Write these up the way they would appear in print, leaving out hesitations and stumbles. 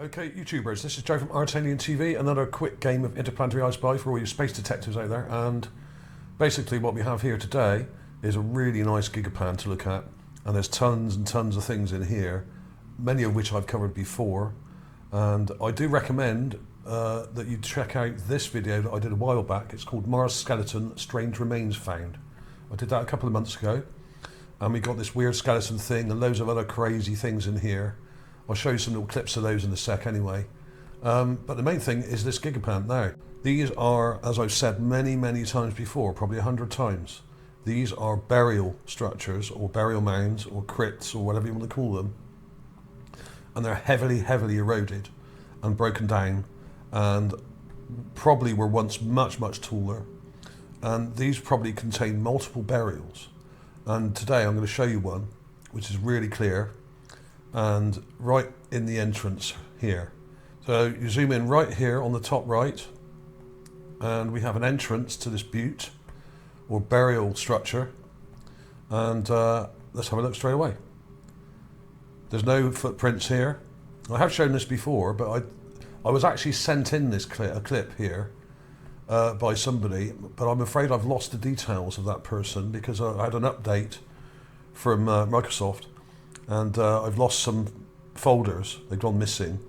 Okay, YouTubers, this is Joe from ArtAlienTV, another quick game of Interplanetary I Spy for all you space detectives out there. And basically what we have here today is a really nice gigapan to look at, and there's tons and tons of things in here, many of which I've covered before. And I do recommend that you check out this video that I did a while back. It's called Mars Skeleton, Strange Remains Found. I did that a couple of months ago, and we got this weird skeleton thing and loads of other crazy things in here. I'll show you some little clips of those in a sec anyway. But the main thing is this gigapan. Now, these are, as I've said many times before, probably 100 times, these are burial structures or burial mounds or crypts or whatever you want to call them. And they're heavily eroded and broken down, and probably were once much taller. And these probably contain multiple burials. And today I'm going to show you one, which is really clear, and right in the entrance here. So you zoom in right here on the top right, and we have an entrance to this butte or burial structure, and let's have a look straight away. There's no footprints here. I have shown this before, but I was actually sent in this clip here by somebody, but I'm afraid I've lost the details of that person because I had an update from Microsoft, and I've lost some folders. They've gone missing.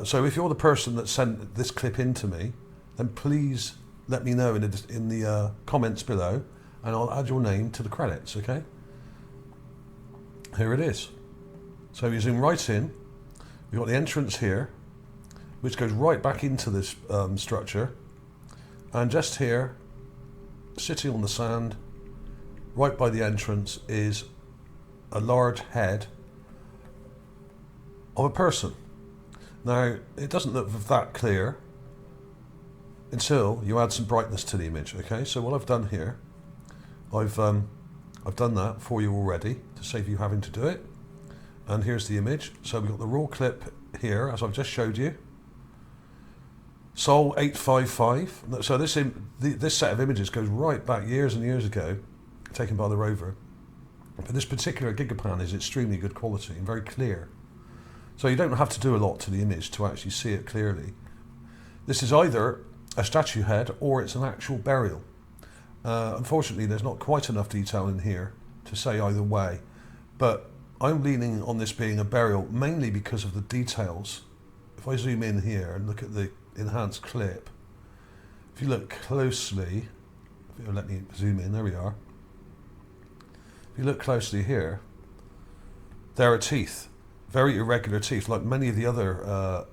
So if you're the person that sent this clip in to me, then please let me know in the comments below, and I'll add your name to the credits, okay? Here it is. So you zoom right in. We've got the entrance here, which goes right back into this structure. And just here, sitting on the sand, right by the entrance, is a large head of a person. Now, it doesn't look that clear until you add some brightness to the image, okay? So what I've done here, I've done that for you already to save you having to do it. And here's the image. So we've got the raw clip here, as I've just showed you. Sol 855. So this set of images goes right back years and years ago, taken by the Rover. But this particular gigapan is extremely good quality and very clear. So you don't have to do a lot to the image to actually see it clearly. This is either a statue head or it's an actual burial. Unfortunately, there's not quite enough detail in here to say either way, but I'm leaning on this being a burial mainly because of the details. If I zoom in here and look at the enhanced clip, if you look closely, if you'll let me zoom in, there we are. If you look closely here, there are teeth, very irregular teeth, like many of the other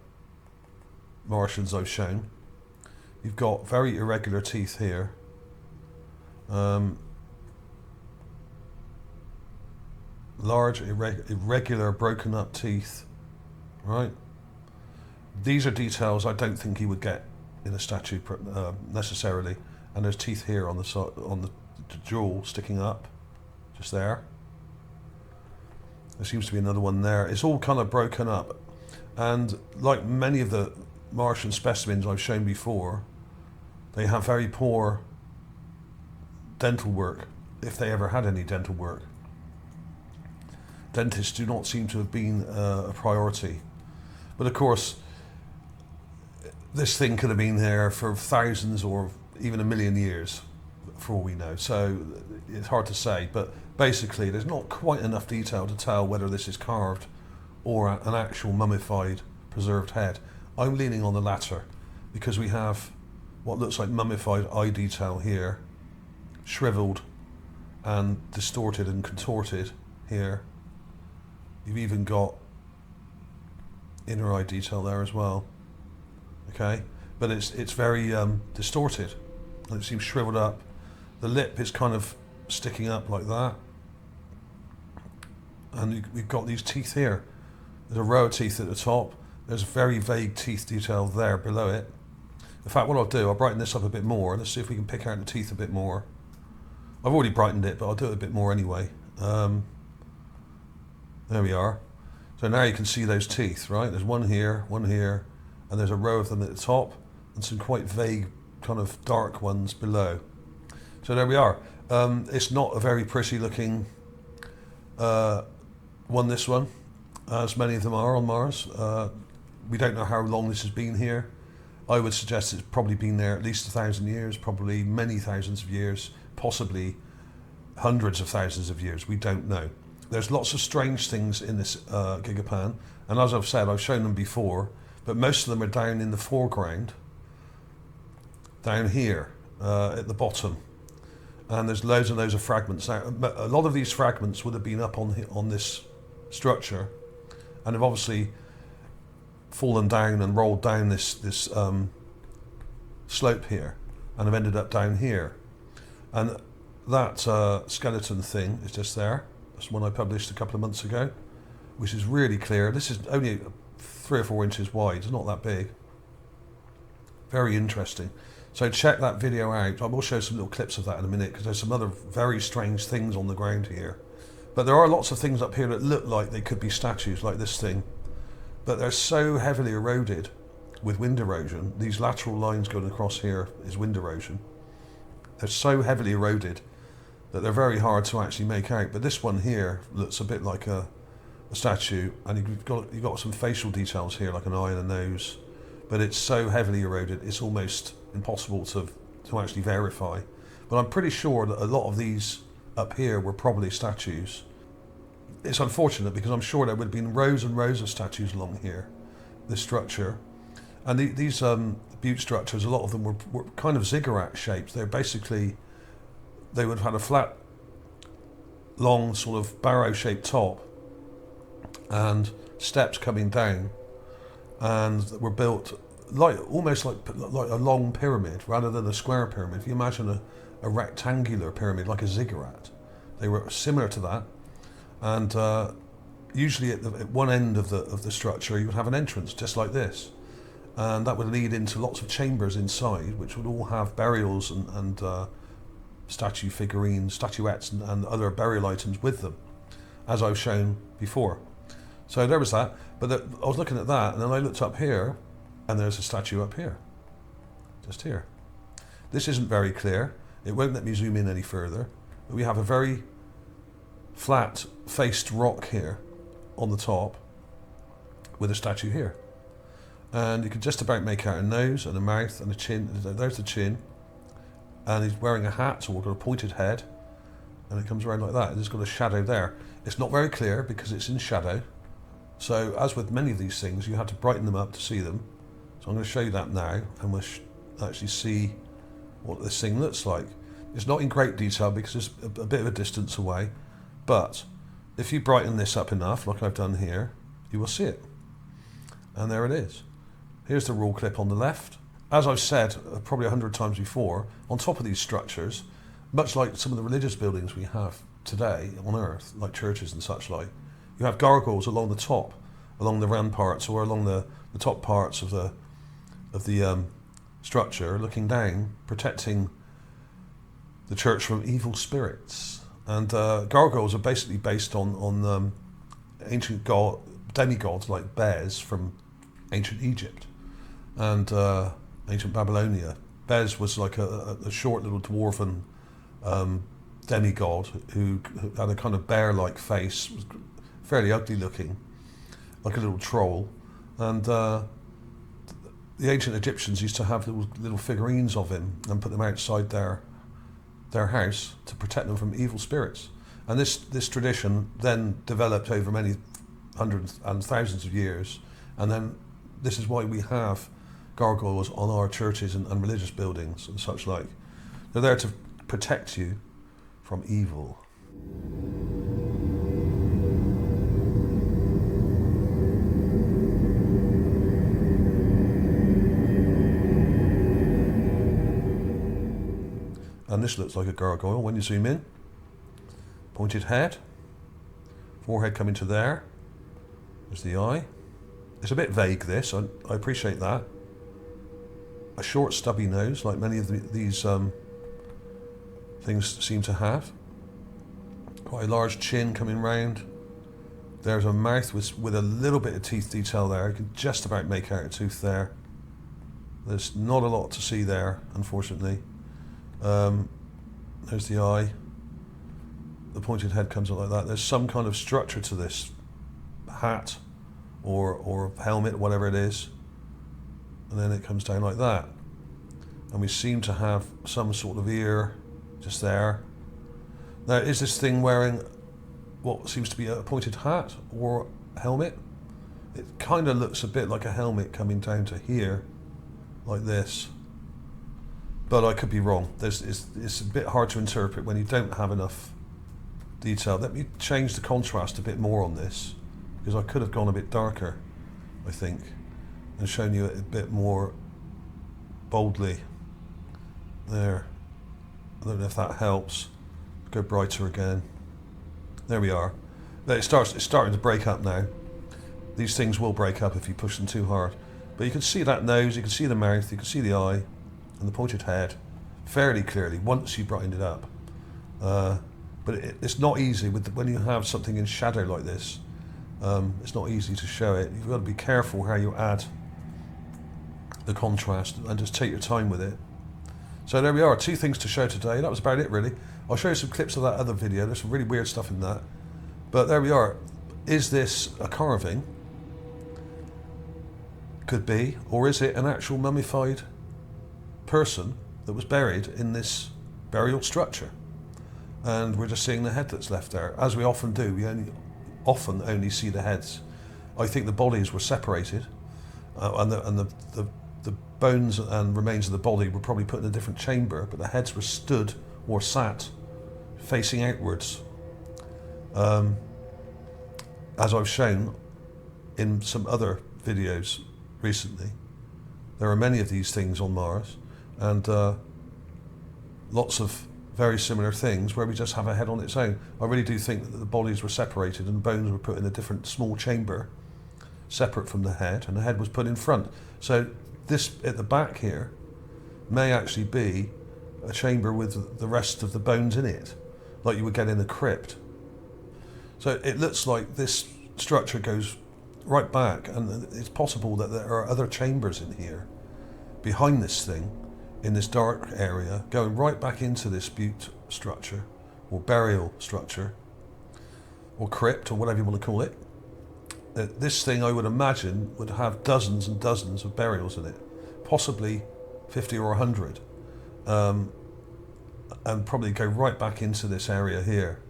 Martians I've shown. You've got very irregular teeth here. Large, irregular, broken up teeth, right? These are details I don't think you would get in a statue necessarily. And there's teeth here on the side, on the jaw sticking up, just there. There seems to be another one there. It's all kind of broken up, and like many of the Martian specimens I've shown before, they have very poor dental work, if they ever had any dental work. Dentists do not seem to have been a priority. But of course, this thing could have been there for thousands or even 1 million years, for all we know. So it's hard to say, but basically there's not quite enough detail to tell whether this is carved or an actual mummified, preserved head. I'm leaning on the latter because we have what looks like mummified eye detail here, shriveled and distorted and contorted here. You've even got inner eye detail there as well, okay? But it's very distorted, and it seems shriveled up. The lip is kind of sticking up like that, and we've got these teeth here. There's a row of teeth at the top. There's very vague teeth detail there below it. In fact, what I'll do, I'll brighten this up a bit more. Let's see if we can pick out the teeth a bit more. I've already brightened it, but I'll do it a bit more anyway. There we are. So now you can see those teeth, right? There's one here, and there's a row of them at the top, and some quite vague, kind of dark ones below. So there we are. It's not a very pretty looking one, this one, as many of them are on Mars. we don't know how long this has been here. I would suggest it's probably been there at least 1,000 years, probably many thousands of years, possibly hundreds of thousands of years. We don't know. There's lots of strange things in this gigapan, and as I've said, I've shown them before, but most of them are down in the foreground, down here at the bottom, and there's loads and loads of fragments. Now, a lot of these fragments would have been up on this structure, and have obviously fallen down and rolled down this slope here, and have ended up down here. And that skeleton thing is just there. That's one I published a couple of months ago, which is really clear. This is only 3 or 4 inches wide. It's not that big. Very interesting. So check that video out. I will show some little clips of that in a minute, because there's some other very strange things on the ground here. But there are lots of things up here that look like they could be statues, like this thing. But they're so heavily eroded with wind erosion. These lateral lines going across here is wind erosion. They're so heavily eroded that they're very hard to actually make out. But this one here looks a bit like a statue, and you've got some facial details here, like an eye and a nose. But it's so heavily eroded, it's almost impossible to actually verify. But I'm pretty sure that a lot of these up here were probably statues. It's unfortunate, because I'm sure there would have been rows and rows of statues along here, this structure. And these butte structures, a lot of them were kind of ziggurat shaped. They're basically, they would have had a flat, long sort of barrow-shaped top and steps coming down, and were built almost like a long pyramid rather than a square pyramid. If you imagine a rectangular pyramid, like a ziggurat, they were similar to that. And usually at one end of the structure, you would have an entrance just like this, and that would lead into lots of chambers inside, which would all have burials and statue figurines, statuettes, and other burial items with them, as I've shown before. So there was that. But I was looking at that, and then I looked up here, and there's a statue up here, just here. This isn't very clear. It won't let me zoom in any further. But we have a very flat-faced rock here on the top with a statue here. And you can just about make out a nose and a mouth and a chin. There's the chin. And he's wearing a hat, or got a pointed head. And it comes around like that. It's got a shadow there. It's not very clear because it's in shadow. So as with many of these things, you have to brighten them up to see them. So I'm going to show you that now, and we'll actually see what this thing looks like. It's not in great detail because it's a bit of a distance away, but if you brighten this up enough, like I've done here, you will see it. And there it is. Here's the rule clip on the left. As I've said probably 100 times before, on top of these structures, much like some of the religious buildings we have today on Earth, like churches and such like, you have gargoyles along the top, along the ramparts, or along the top parts of the structure, looking down, protecting the church from evil spirits. And gargoyles are basically based on ancient demigods like Bez from ancient Egypt and ancient Babylonia. Bez was like a short little dwarven demigod who had a kind of bear-like face, was fairly ugly looking, like a little troll. And the ancient Egyptians used to have little figurines of him and put them outside their house to protect them from evil spirits. And this tradition then developed over many hundreds and thousands of years, and then this is why we have gargoyles on our churches and religious buildings and such like. They're there to protect you from evil. And this looks like a gargoyle when you zoom in. Pointed head, forehead coming to there. There's the eye. It's a bit vague, this, I appreciate that. A short stubby nose, like many of these things seem to have. Quite a large chin coming round. There's a mouth with a little bit of teeth detail there. You can just about make out a tooth there. There's not a lot to see there, unfortunately. There's the eye. The pointed head comes up like that. There's some kind of structure to this hat or helmet, whatever it is, and then it comes down like that. And we seem to have some sort of ear just there. Now, is this thing wearing what seems to be a pointed hat or helmet? It kind of looks a bit like a helmet coming down to here, like this. But I could be wrong. It's a bit hard to interpret when you don't have enough detail. Let me change the contrast a bit more on this, because I could have gone a bit darker, I think, and shown you it a bit more boldly. There. I don't know if that helps. Go brighter again. There we are. It's starting to break up now. These things will break up if you push them too hard. But you can see that nose, you can see the mouth, you can see the eye, and the pointed head fairly clearly once you brightened it up. But it's not easy when you have something in shadow like this. It's not easy to show it. You've got to be careful how you add the contrast and just take your time with it. So there we are, 2 things to show today. That was about it really. I'll show you some clips of that other video. There's some really weird stuff in that. But there we are. Is this a carving? Could be. Or is it an actual mummified person that was buried in this burial structure? And we're just seeing the head that's left there. As we often do, we often only see the heads. I think the bodies were separated, and the bones and remains of the body were probably put in a different chamber, but the heads were stood or sat facing outwards. As I've shown in some other videos recently, there are many of these things on Mars, and lots of very similar things where we just have a head on its own. I really do think that the bodies were separated and bones were put in a different small chamber separate from the head, and the head was put in front. So this at the back here may actually be a chamber with the rest of the bones in it, like you would get in a crypt. So it looks like this structure goes right back, and it's possible that there are other chambers in here behind this thing, in this dark area, going right back into this butte structure, or burial structure, or crypt, or whatever you want to call it. This thing, I would imagine, would have dozens and dozens of burials in it, possibly 50 or 100, and probably go right back into this area here,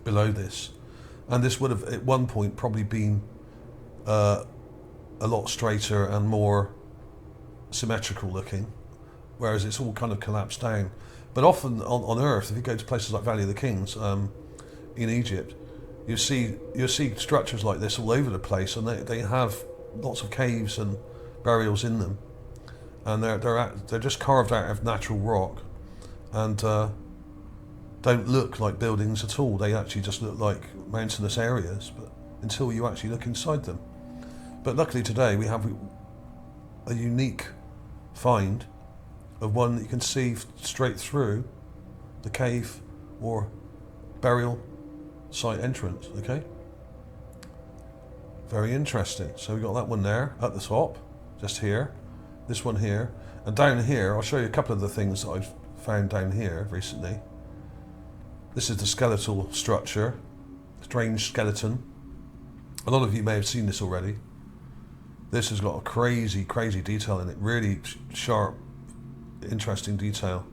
below this. And this would have, at one point, probably been a lot straighter and more symmetrical looking, whereas it's all kind of collapsed down. But often on Earth, if you go to places like Valley of the Kings in Egypt, you see structures like this all over the place, and they have lots of caves and burials in them, and they're just carved out of natural rock, and don't look like buildings at all. They actually just look like mountainous areas, but until you actually look inside them. But luckily today we have a unique find of one that you can see straight through the cave or burial site entrance. Okay, very interesting. So we got that one there at the top, just here, this one here, and down here I'll show you a couple of the things that I've found down here recently. This is the skeletal structure, strange skeleton. A lot of you may have seen this already. This has got a crazy detail in it, really sharp, interesting detail,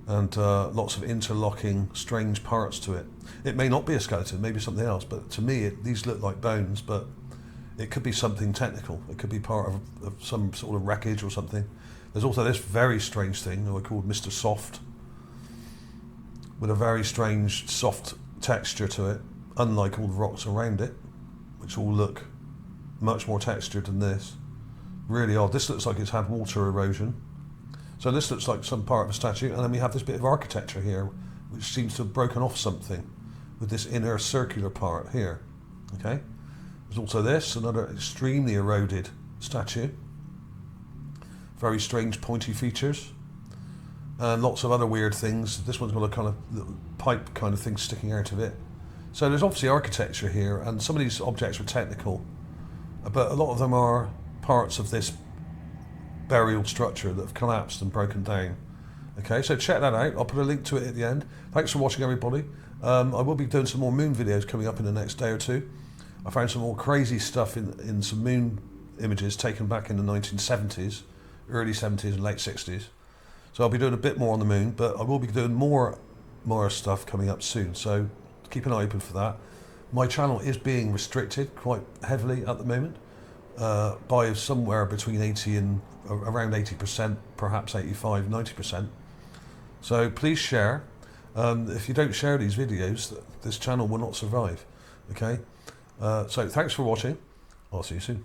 and lots of interlocking strange parts to it. It may not be a skeleton, maybe something else, but to me these look like bones, but it could be something technical. It could be part of some sort of wreckage or something. There's also this very strange thing that I called Mr. Soft, with a very strange soft texture to it, unlike all the rocks around it, which all look much more textured than this. Really odd. This looks like it's had water erosion. So this looks like some part of a statue, and then we have this bit of architecture here, which seems to have broken off something with this inner circular part here. Okay. There's also this, another extremely eroded statue. Very strange pointy features. And lots of other weird things. This one's got a kind of little pipe kind of thing sticking out of it. So there's obviously architecture here, and some of these objects are technical, but a lot of them are parts of this burial structure that have collapsed and broken down. Okay, so check that out. I'll put a link to it at the end. Thanks for watching, everybody. I will be doing some more moon videos coming up in the next day or two. I found some more crazy stuff in some moon images taken back in the 1970s, early 70s and late 60s. So I'll be doing a bit more on the moon, but I will be doing more stuff coming up soon. So keep an eye open for that. My channel is being restricted quite heavily at the moment by somewhere between 80 and around 80%, perhaps 85, 90%. So please share. If you don't share these videos, this channel will not survive. Okay. So thanks for watching. I'll see you soon.